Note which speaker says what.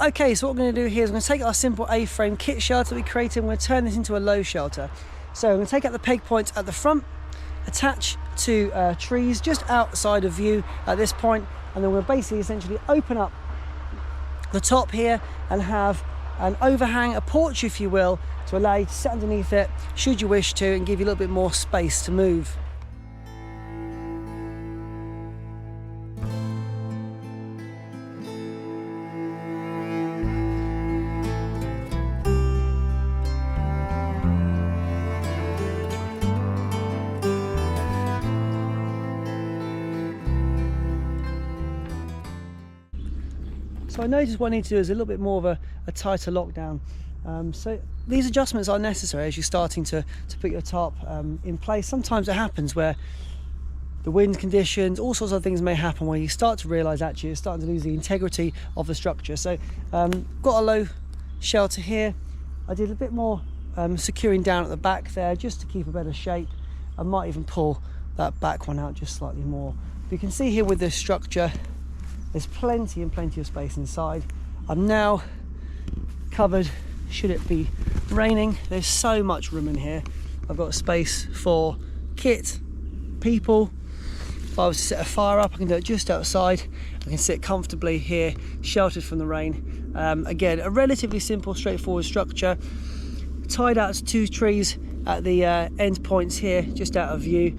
Speaker 1: Okay, so what we're going to do here is we're going to take our simple A-frame kit shelter that we created and we're going to turn this into a low shelter. So we're going to take out the peg points at the front, attach to trees just outside of view at this point, and then we'll basically essentially open up the top here and have an overhang, a porch if you will, to allow you to sit underneath it should you wish to and give you a little bit more space to move. So I noticed what I need to do is a little bit more of a tighter lockdown. So these adjustments are necessary as you're starting to put your tarp in place. Sometimes it happens where the wind conditions, all sorts of things may happen where you start to realise actually you're starting to lose the integrity of the structure. So got a low shelter here. I did a bit more securing down at the back there just to keep a better shape. I might even pull that back one out just slightly more. But you can see here with this structure, there's plenty and plenty of space inside. I'm now covered, should it be raining. There's so much room in here. I've got space for kit, people. If I was to set a fire up, I can do it just outside. I can sit comfortably here, sheltered from the rain. Again, a relatively simple, straightforward structure. Tied out to 2 trees at the end points here, just out of view.